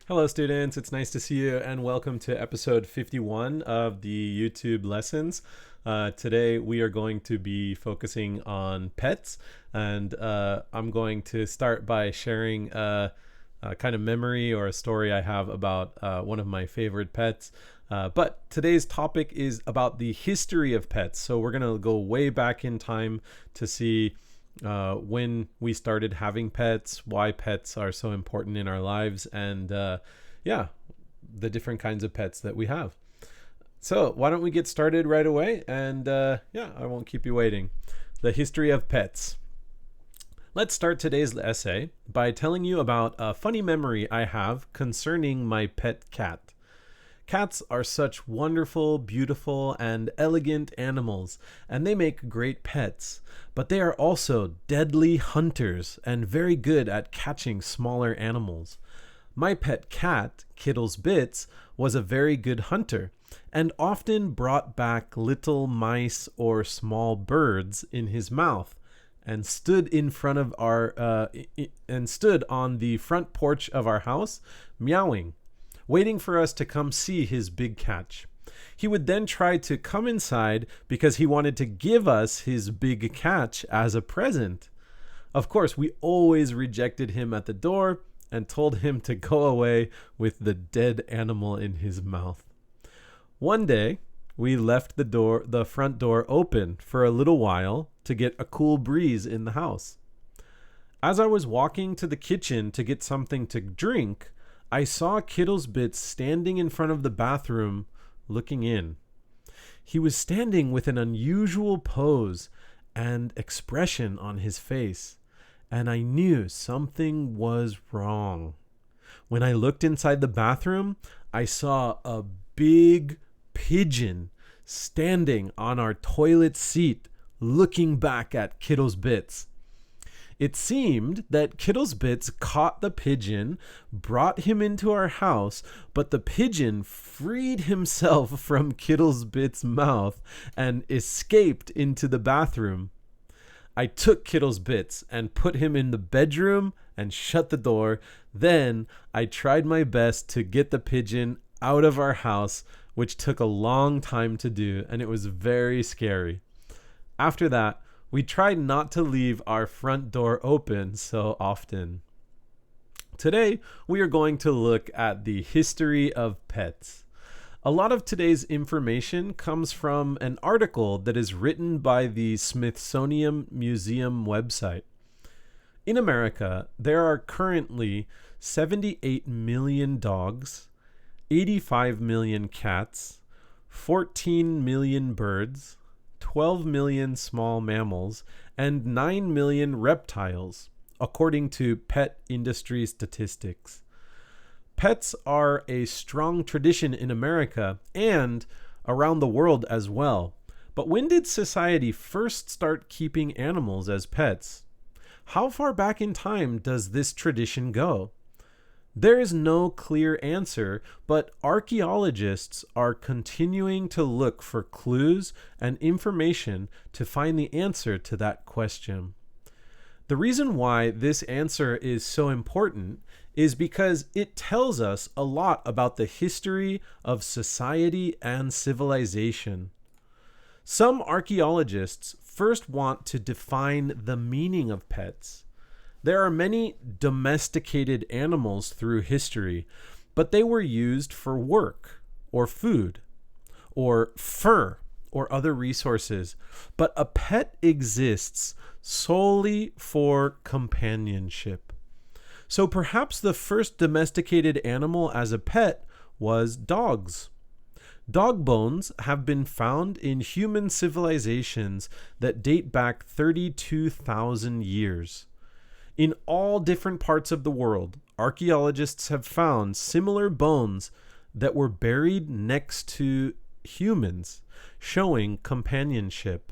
Hello, students. It's nice to see you, and welcome to episode 51 of the YouTube lessons. Today, we are going to be focusing on pets, and I'm going to start by sharing a kind of memory or a story I have about one of my favorite pets. But today's topic is about the history of pets. So, we're going to go way back in time to see when we started having pets, why pets are so important in our lives, and the different kinds of pets that we have. So why don't we get started right away? And I won't keep you waiting. The history of pets. Let's start today's essay by telling you about a funny memory I have concerning my pet cat. Cats are such wonderful, beautiful, and elegant animals, and they make great pets. But they are also deadly hunters and very good at catching smaller animals. My pet cat, Kittle's Bits, was a very good hunter and often brought back little mice or small birds in his mouth and stood in front of stood on the front porch of our house meowing, waiting for us to come see his big catch. He would then try to come inside because he wanted to give us his big catch as a present. Of course, we always rejected him at the door and told him to go away with the dead animal in his mouth. One day, we left the front door open for a little while to get a cool breeze in the house. As I was walking to the kitchen to get something to drink, I saw Kittle's Bits standing in front of the bathroom, looking in. He was standing with an unusual pose and expression on his face, and I knew something was wrong. When I looked inside the bathroom, I saw a big pigeon standing on our toilet seat, looking back at Kittle's Bits. It seemed that Kittle's Bits caught the pigeon, brought him into our house, but the pigeon freed himself from Kittle's Bits' mouth and escaped into the bathroom. I took Kittle's Bits and put him in the bedroom and shut the door. Then I tried my best to get the pigeon out of our house, which took a long time to do, and it was very scary. After that, we tried not to leave our front door open so often. Today, we are going to look at the history of pets. A lot of today's information comes from an article that is written by the Smithsonian Museum website. In America, there are currently 78 million dogs, 85 million cats, 14 million birds, 12 million small mammals, and 9 million reptiles, according to pet industry statistics. Pets are a strong tradition in America and around the world as well. But when did society first start keeping animals as pets? How far back in time does this tradition go? There is no clear answer, but archaeologists are continuing to look for clues and information to find the answer to that question. The reason why this answer is so important is because it tells us a lot about the history of society and civilization. Some archaeologists first want to define the meaning of pets. There are many domesticated animals through history, but they were used for work or food or fur or other resources. But a pet exists solely for companionship. So perhaps the first domesticated animal as a pet was dogs. Dog bones have been found in human civilizations that date back 32,000 years. In all different parts of the world, archaeologists have found similar bones that were buried next to humans, showing companionship.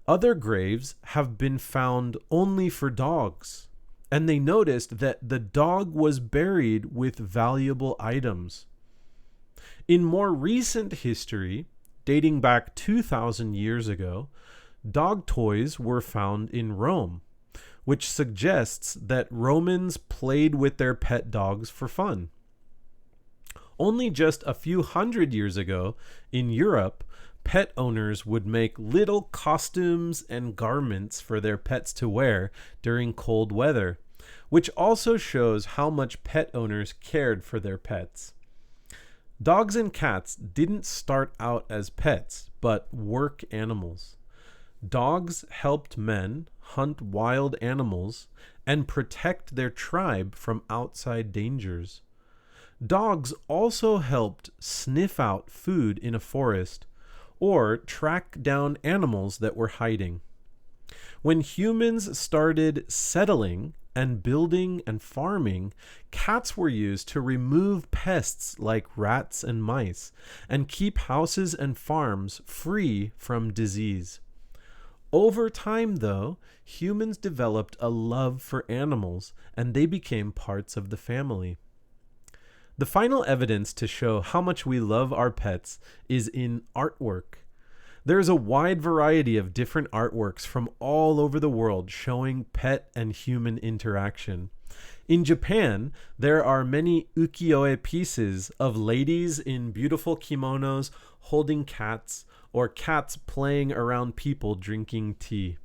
Other graves have been found only for dogs, and they noticed that the dog was buried with valuable items. In more recent history, dating back 2,000 years ago, dog toys were found in Rome, which suggests that Romans played with their pet dogs for fun. Only just a few hundred years ago, in Europe, pet owners would make little costumes and garments for their pets to wear during cold weather, which also shows how much pet owners cared for their pets. Dogs and cats didn't start out as pets, but work animals. Dogs helped men hunt wild animals and protect their tribe from outside dangers. Dogs also helped sniff out food in a forest or track down animals that were hiding. When humans started settling and building and farming, cats were used to remove pests like rats and mice and keep houses and farms free from disease. Over time, though, humans developed a love for animals and they became parts of the family. The final evidence to show how much we love our pets is in artwork. There is a wide variety of different artworks from all over the world showing pet and human interaction. In Japan, there are many ukiyo-e pieces of ladies in beautiful kimonos holding cats, or cats playing around people drinking tea.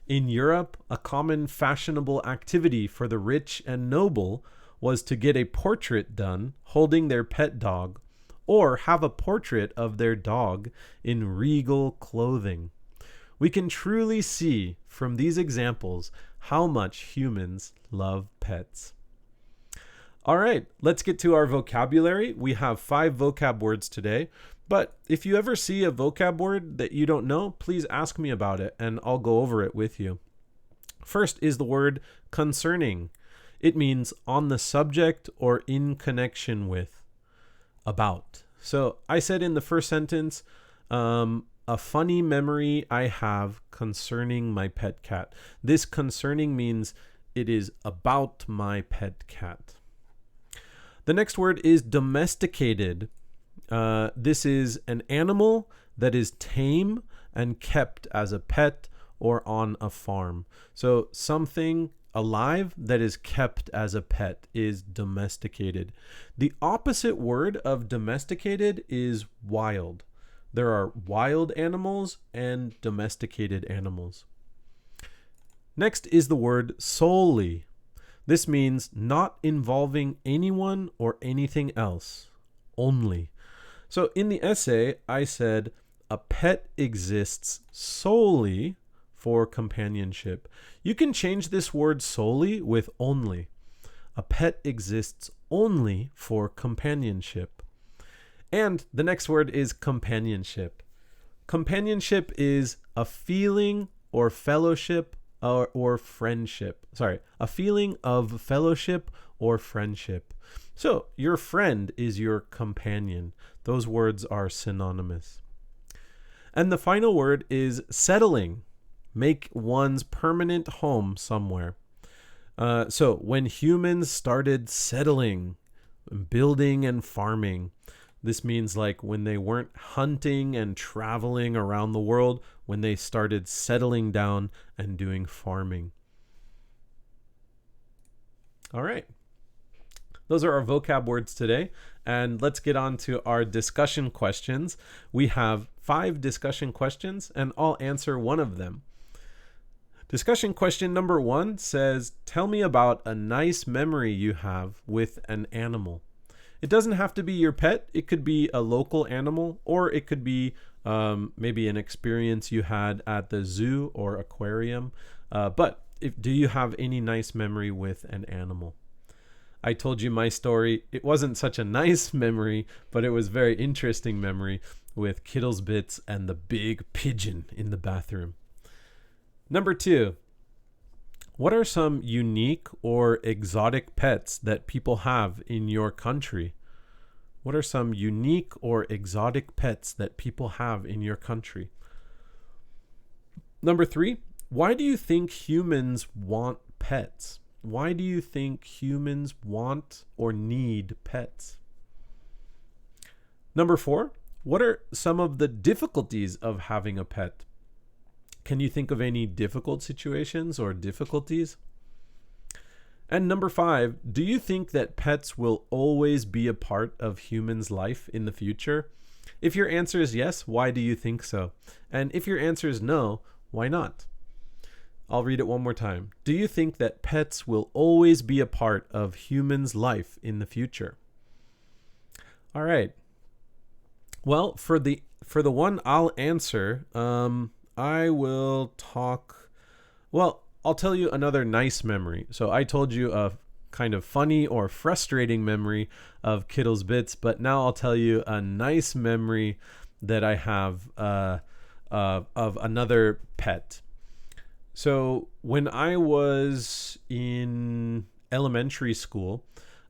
In Europe, a common fashionable activity for the rich and noble was to get a portrait done holding their pet dog, or have a portrait of their dog in regal clothing. We can truly see from these examples how much humans love pets. All right, let's get to our vocabulary. We have 5 vocab words today, but if you ever see a vocab word that you don't know, please ask me about it and I'll go over it with you. First is the word concerning. It means on the subject or in connection with, about. So I said in the first sentence, a funny memory I have concerning my pet cat. This concerning means it is about my pet cat. The next word is domesticated. This is an animal that is tame and kept as a pet or on a farm. So something alive that is kept as a pet is domesticated. The opposite word of domesticated is wild. There are wild animals and domesticated animals. Next is the word solely. This means not involving anyone or anything else, only. So in the essay, I said a pet exists solely for companionship. You can change this word solely with only. A pet exists only for companionship. And the next word is companionship. Companionship is a feeling or fellowship or friendship. A feeling of fellowship or friendship. So your friend is your companion. Those words are synonymous. And the final word is settling. Make one's permanent home somewhere. So when humans started settling, building and farming, this means like when they weren't hunting and traveling around the world, when they started settling down and doing farming. All right. Those are our vocab words today. And let's get on to our discussion questions. We have 5 discussion questions and I'll answer one of them. Discussion question number 1 says, tell me about a nice memory you have with an animal. It doesn't have to be your pet. It could be a local animal, or it could be maybe an experience you had at the zoo or aquarium. But do you have any nice memory with an animal? I told you my story. It wasn't such a nice memory, but it was a very interesting memory with Kittle's Bits and the big pigeon in the bathroom. Number 2, what are some unique or exotic pets that people have in your country? What are some unique or exotic pets that people have in your country? Number 3, why do you think humans want pets? Why do you think humans want or need pets? Number 4, what are some of the difficulties of having a pet? Can you think of any difficult situations or difficulties? And number 5, do you think that pets will always be a part of humans' life in the future? If your answer is yes, why do you think so? And if your answer is no, why not? I'll read it one more time. Do you think that pets will always be a part of humans' life in the future? All right. Well, for the one I'll answer, I will talk. Well, I'll tell you another nice memory. So I told you a kind of funny or frustrating memory of Kittle's Bits, but now I'll tell you a nice memory that I have of another pet. So when I was in elementary school,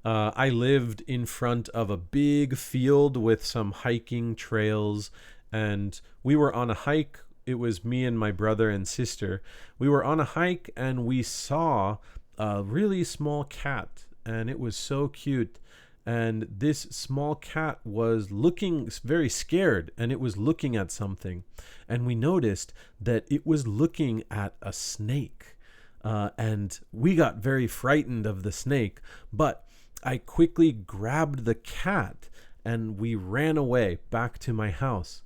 I lived in front of a big field with some hiking trails, and we were on a hike. It was me and my brother and sister. We were on a hike and we saw a really small cat, and it was so cute. And this small cat was looking very scared, and it was looking at something. And we noticed that it was looking at a snake. And we got very frightened of the snake, but I quickly grabbed the cat and we ran away back to my house.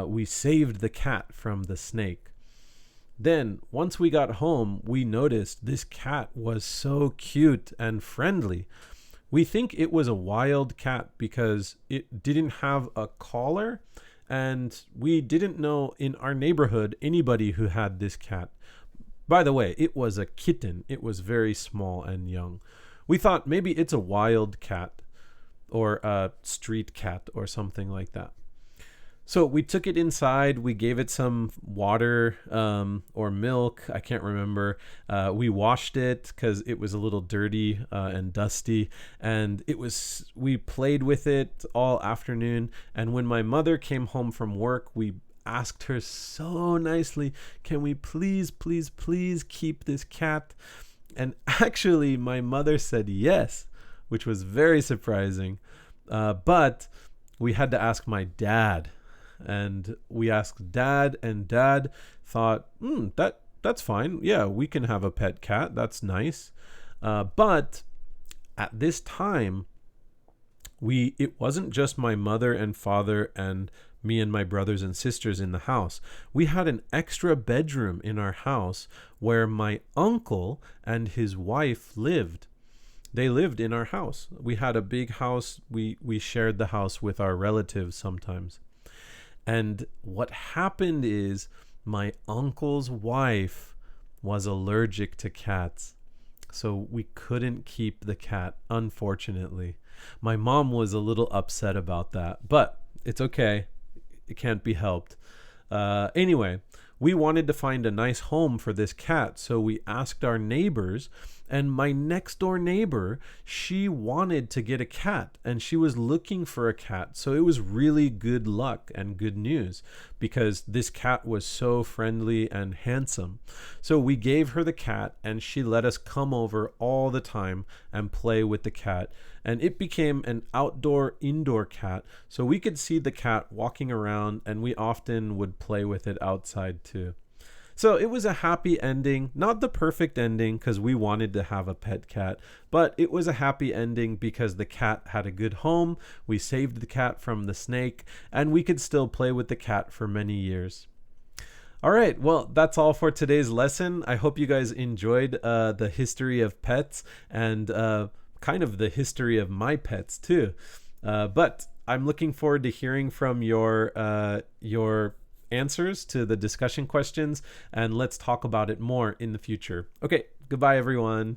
We saved the cat from the snake. Then, once we got home, we noticed this cat was so cute and friendly. We think it was a wild cat because it didn't have a collar, and we didn't know in our neighborhood anybody who had this cat. By the way, it was a kitten. It was very small and young. We thought maybe it's a wild cat or a street cat or something like that. So we took it inside. We gave it some water or milk. I can't remember. We washed it because it was a little dirty and dusty. And we played with it all afternoon. And when my mother came home from work, we asked her so nicely, can we please, please, please keep this cat? And actually, my mother said yes, which was very surprising. But we had to ask my dad. And we asked Dad, and Dad thought, that's fine. Yeah, we can have a pet cat. That's nice. But at this time, it wasn't just my mother and father and me and my brothers and sisters in the house. We had an extra bedroom in our house where my uncle and his wife lived. They lived in our house. We had a big house. We shared the house with our relatives sometimes. And what happened is my uncle's wife was allergic to cats. So we couldn't keep the cat, unfortunately. My mom was a little upset about that, but it's okay. It can't be helped. Anyway, we wanted to find a nice home for this cat, so we asked our neighbors, and my next door neighbor, she wanted to get a cat, and she was looking for a cat. So it was really good luck and good news because this cat was so friendly and handsome. So we gave her the cat, and she let us come over all the time and play with the cat. And it became an indoor cat. So we could see the cat walking around, and we often would play with it outside too. So it was a happy ending, not the perfect ending because we wanted to have a pet cat, but it was a happy ending because the cat had a good home, we saved the cat from the snake, and we could still play with the cat for many years. All right, well, that's all for today's lesson. I hope you guys enjoyed the history of pets and kind of the history of my pets too. But I'm looking forward to hearing from your answers to the discussion questions, and let's talk about it more in the future. Okay, goodbye everyone.